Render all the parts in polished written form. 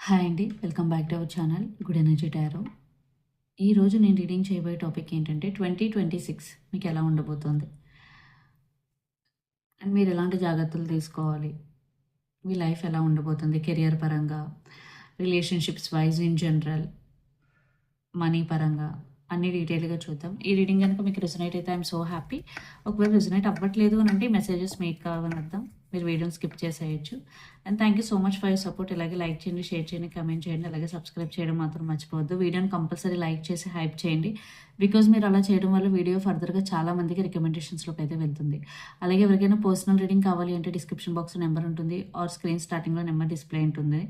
Hi అండి, welcome back to our channel good energy tarot. ఈరోజు నేను రీడింగ్ చేయబోయే టాపిక్ ఏంటంటే 2026 మీకు ఎలా ఉండబోతోంది అండ్ మీరు ఎలాంటి జాగ్రత్తలు తీసుకోవాలి, మీ లైఫ్ ఎలా ఉండబోతుంది కెరియర్ పరంగా, relationships wise, in general, money పరంగా అన్ని డీటెయిల్గా చూద్దాం. ఈ రీడింగ్ కనుక మీకు రెజొనేట్ అయితే ఐఎమ్ సో హ్యాపీ. ఒకవేళ రెజొనేట్ అవ్వట్లేదు అని అంటే మెసేజెస్ మీకు కావని అర్థం, మీరు వీడియోని స్కిప్ చేసేయచ్చు. And thank you so much for your support. ఇలాగే లైక్ చేయండి, షేర్ చేయండి, కమెంట్ చేయండి, అలాగే సబ్స్క్రైబ్ చేయడం మాత్రం మర్చిపోవద్దు. వీడియోని కంపల్సరీ లైక్ చేసి హైప్ చేయండి, బికాజ్ మీరు అలా చేయడం వల్ల వీడియో ఫర్దర్గా చాలా మందికి రికమెండేషన్స్లోకి అయితే వెళ్తుంది. అలాగే ఎవరికైనా పర్సనల్ రీడింగ్ కావాలి అంటే డిస్క్రిప్షన్ బాక్స్ నెంబర్ ఉంటుంది, ఆర్ స్క్రీన్ స్టార్టింగ్లో నెంబర్ డిస్ప్లే ఉంటుంది.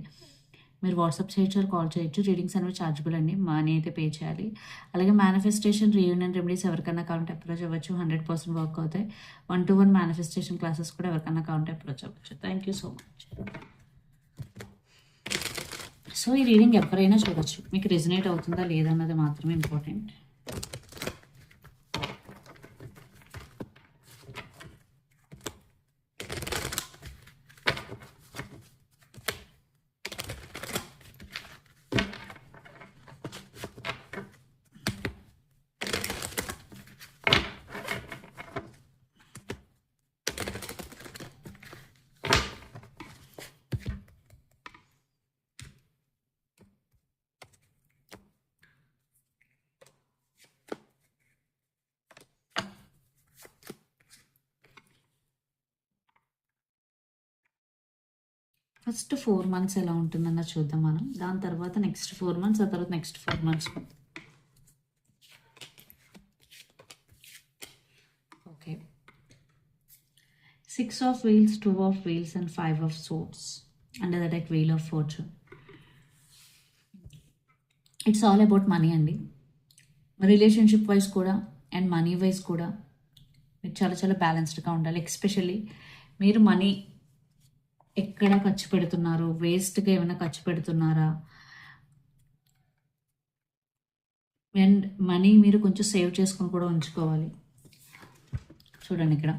మీరు వాట్సాప్ చేయొచ్చు, కాల్ చేయొచ్చు. రీడింగ్స్ అనేవి ఛార్జబుల్ అండి, మనీ అయితే పే చేయాలి. అలాగే మేనిఫెస్టేషన్, రీయూనియన్ రెమెడీస్ ఎవరికైనా కావాలంటే అప్రోచ్ అవ్వచ్చు, 100% వర్క్ అవుతాయి. 1-to-1 మేనిఫెస్టేషన్ క్లాసెస్ కూడా ఎవరికైనా కావాలంటే అప్రోచ్ అవ్వచ్చు. Thank you so much. So ఈ రీడింగ్ ఎవరైనా చూడొచ్చు, మీకు రెజొనేట్ అవుతుందా లేదా అన్నది మాత్రమే ఇంపార్టెంట్. ఫస్ట్ 4 months ఎలా ఉంటుందన్న చూద్దాం మనం. దాని తర్వాత నెక్స్ట్ 4 months, ఆ తర్వాత next 4 months. Okay, 6 of wheels, 2 of wheels and 5 of swords under the deck, wheel of fortune. It's all about money అండి. రిలేషన్షిప్ వైజ్ కూడా అండ్ మనీ వైజ్ కూడా మీరు చాలా చాలా బ్యాలెన్స్డ్గా ఉండాలి. ఎస్పెషల్లీ మీరు మనీ ఎక్కడ ఖర్చు పెడుతున్నారు, వేస్ట్గా ఏమైనా ఖర్చు పెడుతున్నారా, అండ్ మనీ మీరు కొంచెం సేవ్ చేసుకుని కూడా ఉంచుకోవాలి. చూడండి ఇక్కడ.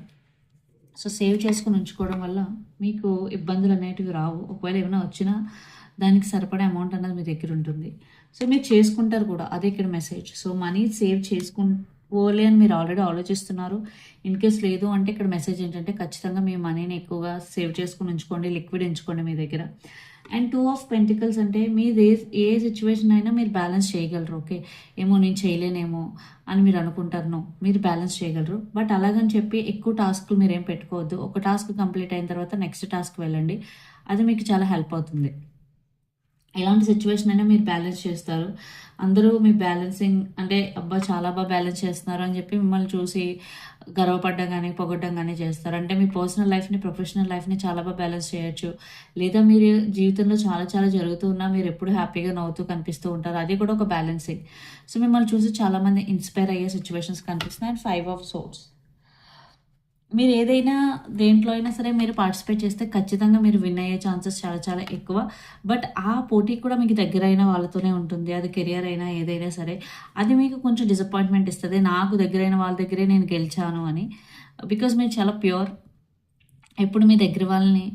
సో సేవ్ చేసుకుని ఉంచుకోవడం వల్ల మీకు ఇబ్బందులు అనేటివి రావు. ఒకవేళ ఏమైనా వచ్చినా దానికి సరిపడే అమౌంట్ అన్నది మీ దగ్గర ఉంటుంది. సో మీరు చేసుకుంటారు కూడా, అదే ఇక్కడ మెసేజ్. సో మనీ సేవ్ చేసుకోవాలి అని మీరు ఆల్రెడీ ఆలోచిస్తున్నారు. ఇన్ కేస్ లేదు అంటే ఇక్కడ మెసేజ్ ఏంటంటే ఖచ్చితంగా మీ మనీని ఎక్కువగా సేవ్ చేసుకుని ఉంచుకోండి, లిక్విడ్ ఉంచుకోండి మీ దగ్గర. అండ్ 2 of Pentacles అంటే మీరు ఏ సిచ్యువేషన్ అయినా మీరు బ్యాలెన్స్ చేయగలరు. ఓకే, ఏమో నేను చేయలేనేమో అని మీరు అనుకుంటారు. నో, మీరు బ్యాలెన్స్ చేయగలరు. బట్ అలాగని చెప్పి ఎక్కువ టాస్క్లు మీరేం పెట్టుకోవద్దు. ఒక టాస్క్ కంప్లీట్ అయిన తర్వాత నెక్స్ట్ టాస్క్ వెళ్ళండి, అది మీకు చాలా హెల్ప్ అవుతుంది. ఎలాంటి సిచ్యువేషన్ అయినా మీరు బ్యాలెన్స్ చేస్తారు. అందరూ మీ బ్యాలెన్సింగ్ అంటే అబ్బా చాలా బాగా బ్యాలెన్స్ చేస్తున్నారు అని చెప్పి మిమ్మల్ని చూసి గర్వపడ్డం కానీ పొగడ్డం కానీ చేస్తారు. అంటే మీ పర్సనల్ లైఫ్ని, ప్రొఫెషనల్ లైఫ్ని చాలా బాగా బ్యాలెన్స్ చేయొచ్చు. లేదా మీరు జీవితంలో చాలా చాలా జరుగుతూ ఉన్నా మీరు ఎప్పుడు హ్యాపీగా నవ్వుతూ కనిపిస్తూ ఉంటారు, అది కూడా ఒక బ్యాలెన్సింగ్. సో మిమ్మల్ని చూసి చాలామంది ఇన్స్పైర్ అయ్యే సిచ్యువేషన్స్ కనిపిస్తున్నాయి. అండ్ 5 of Swords, మీరు ఏదైనా దేంట్లో అయినా సరే మీరు పార్టిసిపేట్ చేస్తే ఖచ్చితంగా మీరు విన్ అయ్యే ఛాన్సెస్ చాలా చాలా ఎక్కువ. బట్ ఆ పోటీ కూడా మీకు దగ్గర అయిన వాళ్ళతోనే ఉంటుంది. అది కెరియర్ అయినా ఏదైనా సరే, అది మీకు కొంచెం డిసప్పాయింట్మెంట్ ఇస్తుంది. నాకు దగ్గరైన వాళ్ళ దగ్గరే నేను గెలిచాను అని. బికాజ్ మీరు చాలా ప్యూర్, ఎప్పుడు మీ దగ్గర వాళ్ళని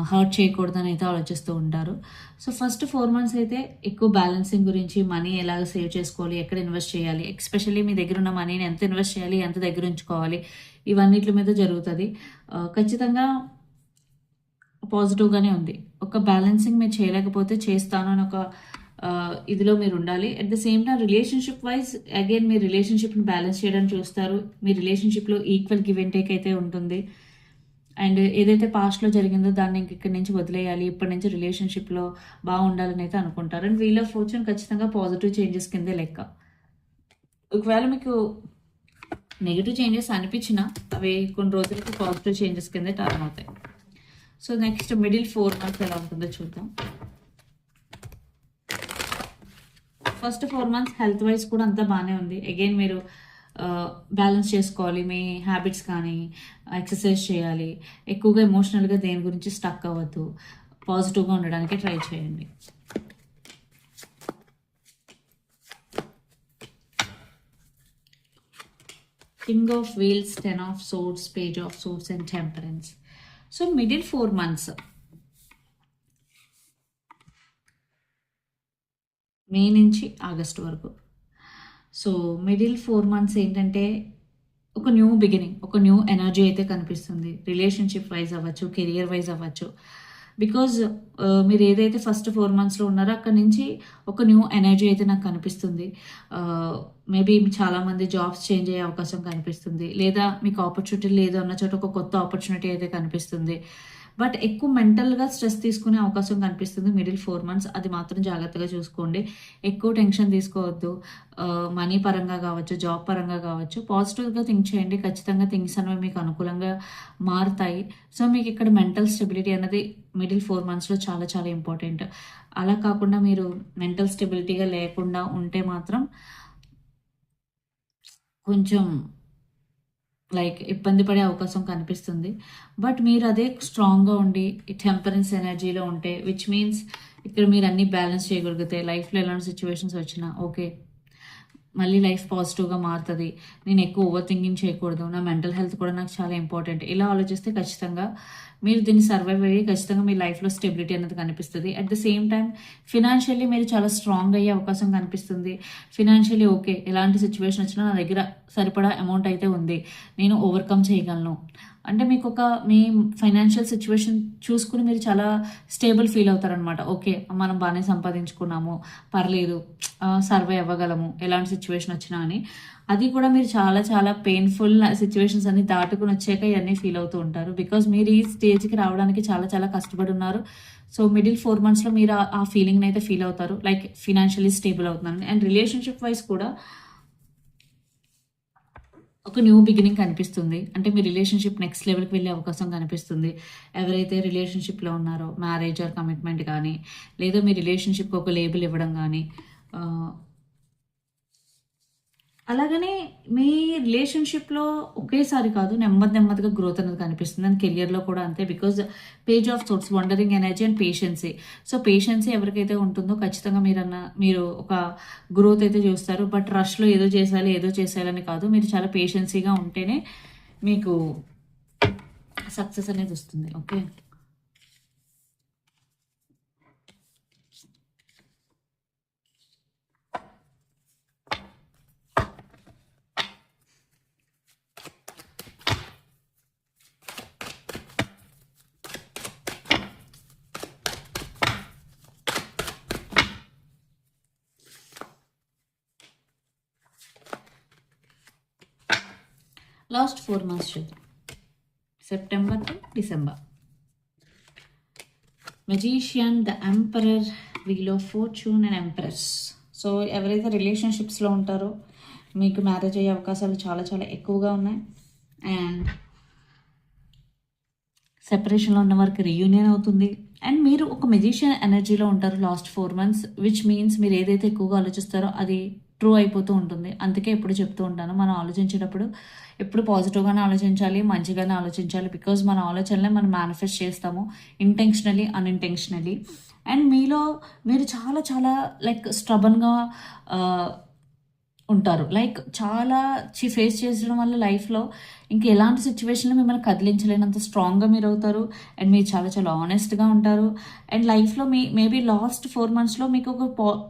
హర్ట్ చేయకూడదని అయితే ఆలోచిస్తూ ఉంటారు. సో ఫస్ట్ 4 months అయితే ఎక్కువ బ్యాలెన్సింగ్ గురించి, మనీ ఎలాగ సేవ్ చేసుకోవాలి, ఎక్కడ ఇన్వెస్ట్ చేయాలి, ఎస్పెషల్లీ మీ దగ్గర ఉన్న మనీని ఎంత ఇన్వెస్ట్ చేయాలి, ఎంత దగ్గర ఉంచుకోవాలి, ఇవన్నిటి మీద జరుగుతుంది. ఖచ్చితంగా పాజిటివ్గానే ఉంది. ఒక బ్యాలెన్సింగ్ మీరు చేయలేకపోతే చేస్తాను అని ఒక ఇదిలో మీరు ఉండాలి. At the same time relationship wise again మీరు రిలేషన్షిప్ని బ్యాలెన్స్ చేయడానికి చూస్తారు. మీ రిలేషన్షిప్లో ఈక్వల్ గివ్ అండ్ టేక్ అయితే ఉంటుంది. అండ్ ఏదైతే పాస్ట్లో జరిగిందో దాన్ని ఇక్కడి నుంచి వదిలేయాలి, ఇప్పటి నుంచి రిలేషన్షిప్లో బాగుండాలని అయితే అనుకుంటారు. అండ్ వీల్ ఆఫ్ ఫార్చ్యూన్ ఖచ్చితంగా పాజిటివ్ చేంజెస్ కిందే లెక్క. ఒకవేళ మీకు నెగిటివ్ చేంజెస్ అనిపించినా అవి కొన్ని రోజులకి పాజిటివ్ చేంజెస్ కింద టర్న్ అవుతాయి. సో నెక్స్ట్ మిడిల్ 4 months ఎలా ఉంటుందో చూద్దాం. ఫస్ట్ 4 months హెల్త్ వైజ్ కూడా అంతా బాగానే ఉంది. అగైన్ మీరు బ్యాలెన్స్ చేసుకోవాలి. మీ హ్యాబిట్స్ కానీ ఎక్సర్సైజ్ చేయాలి. ఎక్కువగా ఎమోషనల్గా దేని గురించి స్టక్ అవ్వద్దు. పాజిటివ్గా ఉండడానికి ట్రై చేయండి. King of Wheels, 10 of Swords, Page of Swords and Temperance. So middle 4 months మే నుంచి ఆగస్ట్ వరకు. సో మిడిల్ 4 మంత్స్ ఏంటంటే ఒక న్యూ బిగినింగ్, ఒక న్యూ ఎనర్జీ అయితే కనిపిస్తుంది. రిలేషన్షిప్ వైజ్ అవ్వచ్చు, కెరియర్ వైజ్ అవ్వచ్చు. బికాజ్ మీరు ఏదైతే ఫస్ట్ 4 మంత్స్లో ఉన్నారో అక్కడ నుంచి ఒక న్యూ ఎనర్జీ అయితే నాకు కనిపిస్తుంది. మేబీ చాలామంది జాబ్స్ చేంజ్ అయ్యే అవకాశం కనిపిస్తుంది, లేదా మీకు ఆపర్చునిటీ లేదు అన్న చోట ఒక కొత్త ఆపర్చునిటీ అయితే కనిపిస్తుంది. బట్ ఎక్కువ మెంటల్గా స్ట్రెస్ తీసుకునే అవకాశం కనిపిస్తుంది మిడిల్ 4 మంత్స్. అది మాత్రం జాగ్రత్తగా చూసుకోండి. ఎక్కువ టెన్షన్ తీసుకోవద్దు. మనీ పరంగా కావచ్చు, జాబ్ పరంగా కావచ్చు, పాజిటివ్గా థింక్ చేయండి. ఖచ్చితంగా థింగ్స్ అనేవి మీకు అనుకూలంగా మారుతాయి. సో మీకు ఇక్కడ మెంటల్ స్టెబిలిటీ అనేది మిడిల్ 4 మంత్స్లో చాలా చాలా ఇంపార్టెంట్. అలా కాకుండా మీరు మెంటల్ స్టెబిలిటీగా లేకుండా ఉంటే మాత్రం కొంచెం ఇబ్బంది పడే అవకాశం కనిపిస్తుంది. బట్ మీరు అదే స్ట్రాంగ్గా ఉండి టెంపరెన్స్ ఎనర్జీలో ఉంటే, విచ్ మీన్స్ ఇక్కడ మీరు అన్ని బ్యాలెన్స్ చేయగలిగితే లైఫ్లో ఎలాంటి సిచ్యువేషన్స్ వచ్చినా ఓకే, మళ్ళీ లైఫ్ పాజిటివ్గా మారుతుంది, నేను ఎక్కువ ఓవర్ థింకింగ్ చేయకూడదు, నా మెంటల్ హెల్త్ కూడా నాకు చాలా ఇంపార్టెంట్, ఇలా ఆలోచిస్తే ఖచ్చితంగా మీరు దీన్ని సర్వైవ్ అయ్యి ఖచ్చితంగా మీ లైఫ్లో స్టెబిలిటీ అనేది కనిపిస్తుంది. At the same time financially మీరు చాలా స్ట్రాంగ్ అయ్యే అవకాశం కనిపిస్తుంది. ఫినాన్షియల్లీ ఓకే, ఎలాంటి సిచ్యువేషన్ వచ్చినా నా దగ్గర సరిపడా అమౌంట్ అయితే ఉంది, నేను ఓవర్కమ్ చేయగలను అంటే మీకు మీ ఫైనాన్షియల్ సిచ్యువేషన్ చూసుకుని మీరు చాలా స్టేబుల్ ఫీల్ అవుతారనమాట. ఓకే, మనం బాగానే సంపాదించుకున్నాము, పర్లేదు, సర్వే అవ్వగలము ఎలాంటి సిచ్యువేషన్ వచ్చినా అని. అది కూడా మీరు చాలా చాలా పెయిన్ఫుల్ సిచ్యువేషన్స్ అన్ని దాటుకుని వచ్చాక ఇవన్నీ ఫీల్ అవుతూ ఉంటారు. బికాజ్ మీరు ఈ స్టేజ్కి రావడానికి చాలా చాలా కష్టపడి ఉన్నారు. సో మిడిల్ 4 మంత్స్లో మీరు ఆ ఫీలింగ్ని అయితే ఫీల్ అవుతారు, ఫినాన్షియలీ స్టేబుల్ అవుతున్నాను. అండ్ రిలేషన్షిప్ వైజ్ కూడా ఒక న్యూ బిగినింగ్ కనిపిస్తుంది. అంటే మీ రిలేషన్షిప్ నెక్స్ట్ లెవెల్కి వెళ్ళే అవకాశం కనిపిస్తుంది. ఎవరైతే రిలేషన్షిప్లో ఉన్నారో, మ్యారేజ్ ఆర్ కమిట్మెంట్ కానీ, లేదా మీ రిలేషన్షిప్కి ఒక లేబుల్ ఇవ్వడం కానీ, అలాగనే మీ రిలేషన్షిప్లో ఒకేసారి కాదు, నెమ్మదిగా గ్రోత్ అనేది కనిపిస్తుంది. అండ్ కెరియర్లో కూడా అంతే. Because pace of sorts, wondering energy and patience. So patience ఎవరికైతే ఉంటుందో ఖచ్చితంగా మీరు ఒక గ్రోత్ అయితే చూస్తారు. బట్ రష్లో ఏదో చేసేయాలని కాదు, మీరు చాలా పేషెన్సీగా ఉంటేనే మీకు సక్సెస్ అనేది వస్తుంది. ఓకే, లాస్ట్ 4 మంత్స్ చూద్దాం, September to December. Magician, the emperor, wheel of fortune and empress. So ఎవరైతే రిలేషన్షిప్స్లో ఉంటారో మీకు మ్యారేజ్ అయ్యే అవకాశాలు చాలా చాలా ఎక్కువగా ఉన్నాయి. అండ్ సెపరేషన్లో ఉన్న వారికి రీయూనియన్ అవుతుంది. అండ్ మీరు ఒక మెజిషియన్ ఎనర్జీలో ఉంటారు లాస్ట్ 4 మంత్స్, విచ్ మీన్స్ మీరు ఏదైతే ఎక్కువగా ఆలోచిస్తారో అది ట్రూ అయిపోతూ ఉంటుంది. అందుకే ఎప్పుడు చెప్తూ ఉంటాను, మనం ఆలోచించేటప్పుడు ఎప్పుడు పాజిటివ్గానే ఆలోచించాలి, మంచిగానే ఆలోచించాలి. బికాజ్ మన ఆలోచనలే మనం మేనిఫెస్ట్ చేస్తాము, ఇంటెన్షనలీ అన్ఇంటెన్షనలీ. అండ్ మీరు చాలా చాలా స్ట్రబన్గా ఉంటారు. చాలా ఫేస్ చేసడం వల్ల లైఫ్లో ఇంక ఎలాంటి సిచ్యువేషన్లో మిమ్మల్ని కదిలించలేనంత స్ట్రాంగ్గా మీరు అవుతారు. అండ్ మీరు చాలా చాలా ఆనెస్ట్గా ఉంటారు. అండ్ లైఫ్లో మేబీ లాస్ట్ 4 మంత్స్లో మీకు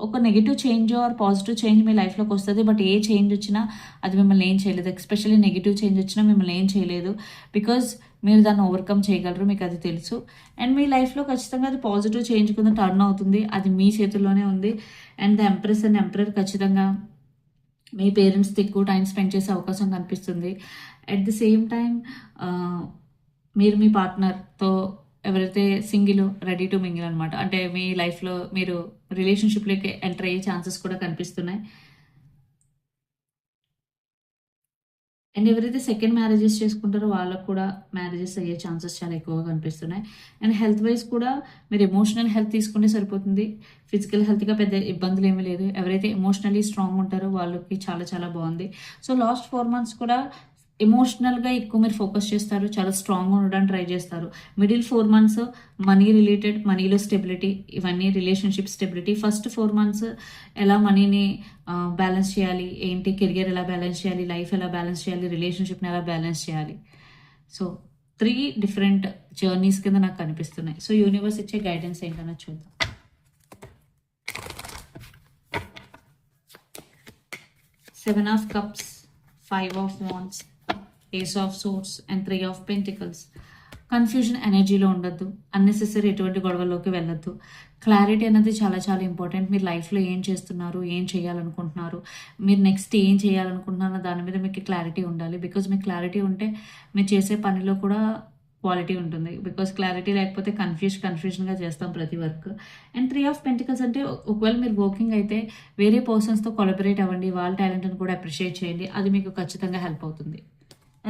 ఒక negative change or positive change మీ లైఫ్లోకి వస్తుంది. బట్ ఏ చేంజ్ వచ్చినా అది మిమ్మల్ని ఏం చేయలేదు. ఎస్పెషల్లీ నెగిటివ్ చేంజ్ వచ్చినా మిమ్మల్ని ఏం చేయలేదు. బికాజ్ మీరు దాన్ని ఓవర్కమ్ చేయగలరు, మీకు అది తెలుసు. అండ్ మీ లైఫ్లో ఖచ్చితంగా అది పాజిటివ్ చేంజ్ కింద టర్న్ అవుతుంది, అది మీ చేతుల్లోనే ఉంది. And the empress and emperor ఖచ్చితంగా మీ పేరెంట్స్తో ఎక్కువ టైం స్పెండ్ చేసే అవకాశం కనిపిస్తుంది. అట్ ది సేమ్ టైం మీరు మీ పార్ట్నర్తో ఎవరైతే సింగిల్ రెడీ టు మింగిల్ అనమాట, అంటే మీ లైఫ్లో మీరు రిలేషన్షిప్లోకి ఎంటర్ అయ్యే ఛాన్సెస్ కూడా కనిపిస్తున్నాయి. అండ్ ఎవరైతే సెకండ్ మ్యారేజెస్ చేసుకుంటారో వాళ్ళకు కూడా మ్యారేజెస్ అయ్యే ఛాన్సెస్ చాలా ఎక్కువగా కనిపిస్తున్నాయి. అండ్ హెల్త్ వైజ్ కూడా మీరు ఎమోషనల్ హెల్త్ తీసుకుంటే సరిపోతుంది, ఫిజికల్ హెల్త్గా పెద్ద ఇబ్బందులు ఏమీ లేదు. ఎవరైతే ఎమోషనల్లీ స్ట్రాంగ్ ఉంటారో వాళ్ళకి చాలా చాలా బాగుంది. సో లాస్ట్ 4 మంత్స్ కూడా ఎమోషనల్గా ఎక్కువ మీరు ఫోకస్ చేస్తారు, చాలా స్ట్రాంగ్గా ఉండడానికి ట్రై చేస్తారు. మిడిల్ 4 మంత్స్ మనీ రిలేటెడ్, మనీలో స్టెబిలిటీ, ఇవన్నీ రిలేషన్షిప్ స్టెబిలిటీ. ఫస్ట్ 4 మంత్స్ ఎలా మనీని బ్యాలెన్స్ చేయాలి, ఏంటి కెరియర్ ఎలా బ్యాలెన్స్ చేయాలి, లైఫ్ ఎలా బ్యాలెన్స్ చేయాలి, రిలేషన్షిప్ని ఎలా బ్యాలెన్స్ చేయాలి. సో 3 డిఫరెంట్ జర్నీస్ కింద నాకు కనిపిస్తున్నాయి. సో యూనివర్స్ ఇచ్చే గైడెన్స్ ఏంటన్నా చూద్దాం. 7 of Cups, 5 of Wands, Ace of Swords and 3 of Pentacles. Confusion ఎనర్జీలో ఉండొద్దు, అన్నెసెసరీ ఎటువంటి గొడవల్లోకి వెళ్ళొద్దు. క్లారిటీ అనేది చాలా చాలా ఇంపార్టెంట్. మీరు లైఫ్లో ఏం చేస్తున్నారు, ఏం చేయాలనుకుంటున్నారు, మీరు నెక్స్ట్ ఏం చేయాలనుకుంటున్నారో దాని మీద మీకు క్లారిటీ ఉండాలి. బికాజ్ మీకు క్లారిటీ ఉంటే మీరు చేసే పనిలో కూడా క్వాలిటీ ఉంటుంది. బికాస్ క్లారిటీ లేకపోతే కన్ఫ్యూజన్గా చేస్తాం ప్రతి వర్క్. అండ్ 3 ఆఫ్ పెంటికల్స్ అంటే ఒకవేళ మీరు వర్కింగ్ అయితే వేరే పర్సన్స్తో కొలబరేట్ అవ్వండి, వాళ్ళ టాలెంట్ని కూడా అప్రిషియేట్ చేయండి, అది మీకు ఖచ్చితంగా హెల్ప్ అవుతుంది.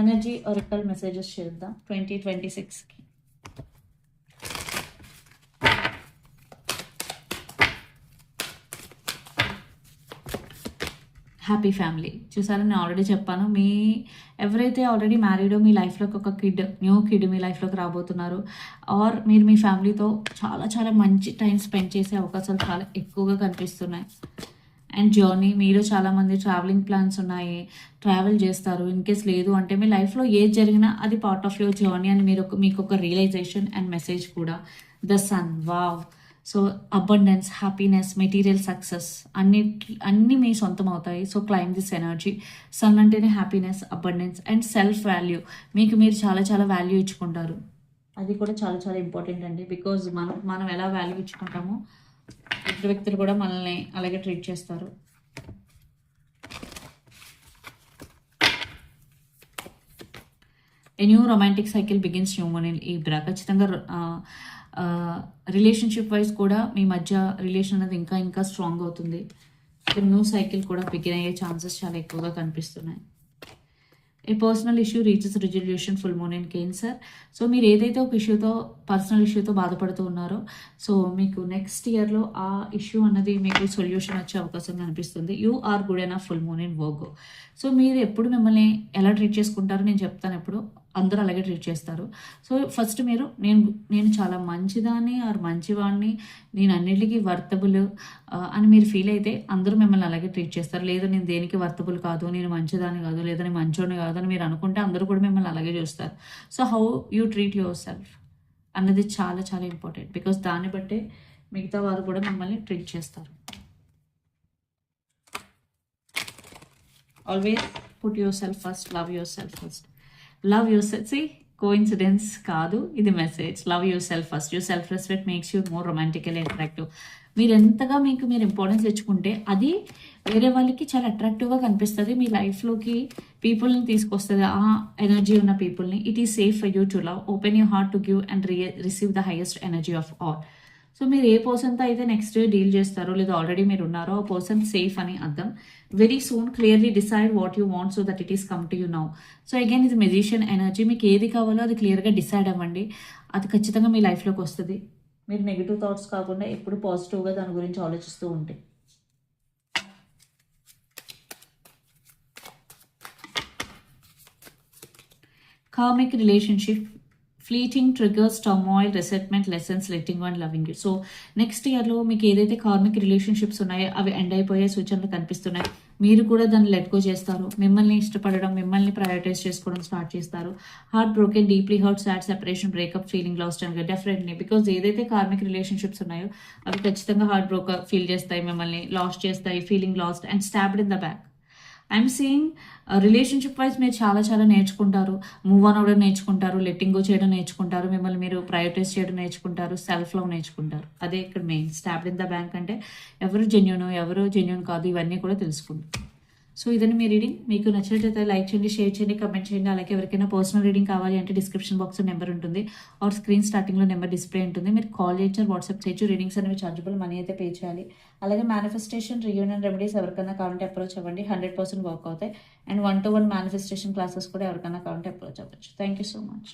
ఎనర్జీ ఒరకల్ మెసేజెస్ చేద్దాం 2026కి. Happy family. చూసారా, నేను ఆల్రెడీ చెప్పాను, ఎవరైతే ఆల్రెడీ మ్యారీడో మీ లైఫ్లోకి ఒక న్యూ కిడ్ మీ లైఫ్లోకి రాబోతున్నారు, ఆర్ మీరు మీ ఫ్యామిలీతో చాలా చాలా మంచి టైం స్పెండ్ చేసే అవకాశాలు చాలా ఎక్కువగా కనిపిస్తున్నాయి. అండ్ జర్నీ, మీరు చాలామంది ట్రావెలింగ్ ప్లాన్స్ ఉన్నాయి, ట్రావెల్ చేస్తారు. ఇన్ కేస్ లేదు అంటే మీ లైఫ్లో ఏది జరిగినా అది పార్ట్ ఆఫ్ యువర్ జర్నీ అని మీకు ఒక రియలైజేషన్ అండ్ మెసేజ్ కూడా. The sun, wow. So abundance, happiness, material success అన్నీ మీ సొంతం అవుతాయి. So claim this energy. Sun అంటేనే happiness, abundance and self value. మీరు చాలా చాలా వాల్యూ ఇచ్చుకుంటారు, అది కూడా చాలా చాలా ఇంపార్టెంట్ అండి. బికాజ్ మనం ఎలా వాల్యూ ఇచ్చుకుంటామో ఇద్దరు వ్యక్తులు కూడా మనల్ని అలాగే ట్రీట్ చేస్తారు. A new romantic cycle begins human in Libra. ఖచ్చితంగా రిలేషన్షిప్ వైజ్ కూడా మీ మధ్య రిలేషన్ అనేది ఇంకా ఇంకా స్ట్రాంగ్ అవుతుంది. న్యూ సైకిల్ కూడా బిగిన్ అయ్యే ఛాన్సెస్ చాలా ఎక్కువగా కనిపిస్తున్నాయి. A personal issue reaches resolution full moon in Cancer. So మీరు ఏదైతే ఒక పర్సనల్ ఇష్యూతో బాధపడుతూ ఉన్నారో, సో మీకు నెక్స్ట్ ఇయర్లో ఆ ఇష్యూ అన్నది మీకు సొల్యూషన్ వచ్చే అవకాశం కనిపిస్తుంది. You are good enough full moon in Virgo. So మీరు ఎప్పుడు మిమ్మల్ని ఎలా ట్రీట్ చేసుకుంటారో నేను చెప్తాను. ఎప్పుడు అందరూ అలాగే ట్రీట్ చేస్తారు. సో ఫస్ట్ మీరు నేను చాలా మంచిదాన్ని ఆర్ మంచివాడిని, నేను అన్నిటికీ వర్తబుల్ అని మీరు ఫీల్ అయితే అందరూ మిమ్మల్ని అలాగే ట్రీట్ చేస్తారు. లేదు నేను దేనికి వర్తబుల్ కాదు, నేను మంచిదాన్ని కాదు, లేదా నేను మంచోడిని కాదు అని మీరు అనుకుంటే అందరూ కూడా మిమ్మల్ని అలాగే చూస్తారు. So how you treat your self అన్నది చాలా చాలా ఇంపార్టెంట్. బికాస్ దాన్ని బట్టే మిగతా వారు కూడా మిమ్మల్ని ట్రీట్ చేస్తారు. Always put yourself first, love yourself first. Love yourself. See coincidence కాదు, ఇది message. Love yourself first. Yourself respect makes you more romantically attractive. మీరు ఎంతగా మీరు ఇంపార్టెన్స్ ఇచ్చుకుంటే అది వేరే వాళ్ళకి చాలా అట్రాక్టివ్గా కనిపిస్తుంది. మీ లైఫ్లోకి పీపుల్ని తీసుకొస్తుంది, ఆ ఎనర్జీ ఉన్న పీపుల్ని. It is safe for you to love. Open your heart to give and receive the highest energy of all. So మీరు ఏ పర్సన్తో అయితే నెక్స్ట్ డీల్ చేస్తారో లేదా ఆల్రెడీ మీరు ఉన్నారో ఆ పర్సన్ సేఫ్ అని అర్థం. Very soon clearly decide what you want so that it is come to you now. So again ఇది మెజిషియన్ ఎనర్జీ. మీకు ఏది కావాలో అది క్లియర్గా డిసైడ్ అవ్వండి, అది ఖచ్చితంగా మీ లైఫ్లోకి వస్తుంది. మీరు నెగిటివ్ థాట్స్ కాకుండా ఎప్పుడు పాజిటివ్గా దాని గురించి ఆలోచిస్తూ ఉంటే. Karmic relationship, fleeting triggers, turmoil, resentment, lessons, letting and loving you. So next ఇయర్లో మీకు ఏదైతే కార్మిక్ రిలేషన్షిప్స్ ఉన్నాయో అవి ఎండ్ అయిపోయే సూచనలు కనిపిస్తున్నాయి. మీరు కూడా దాన్ని లెట్గో చేస్తారు, మిమ్మల్ని ఇష్టపడడం, మిమ్మల్ని ప్రయారిటైజ్ చేసుకోవడం స్టార్ట్ చేస్తారు. Heart broken, deeply hurt, sad, separation, breakup, feeling last and definitely. Because ఏదైతే కార్మిక్ రిలేషన్షిప్స్ ఉన్నాయో అవి ఖచ్చితంగా హార్ట్ బ్రోక్ ఫీల్ చేస్తాయి, మిమ్మల్ని లాస్ట్ చేస్తాయి, feeling last and stabbed in the back. I'm seeing relationship wise మీరు చాలా చాలా నేర్చుకుంటారు. మూవ్ ఆన్ అవ్వడం నేర్చుకుంటారు, లెట్టింగ్ గో చేయడం నేర్చుకుంటారు, మిమ్మల్ని మీరు ప్రయారిటైజ్ చేయడం నేర్చుకుంటారు, సెల్ఫ్ లవ్ నేర్చుకుంటారు. అదే ఇక్కడ main. Stabbed in the bank అంటే ఎవరు జెన్యూన్ కాదు ఇవన్నీ కూడా తెలుసుకుంటారు. సో ఇదని మీ రీడింగ్. మీకు నచ్చినట్లయితే లైక్ చేయండి, షేర్ చేయండి, కమెంట్ చేయండి. అలాగే ఎవరికైనా పర్సనల్ రీడింగ్ కావాలి అంటే డిస్క్రిప్షన్ బాక్స్లో నెంబర్ ఉంటుంది, ఆర్ స్క్రీన్ స్టార్టింగ్లో నెంబర్ డిస్ప్లే ఉంటుంది. మీరు కాల్ చేయొచ్చు, వాట్సాప్ చేయొచ్చు. రీడింగ్స్ అనేవి చార్జబుల్, మనీ అయితే పే చేయాలి. అలాగే మేనిఫెస్టేషన్, రీయూనియన్ రెమెడీస్ ఎవరికైనా కావాలంటే అప్రోచ్ అవ్వండి, 100% వర్క్ అవుతాయి. అండ్ 1-to-1 మేనిఫెస్టేషన్ క్లాసెస్ కూడా ఎవరికైనా కావాలంటే అప్రోచ్ అవ్వచ్చు. Thank you so much.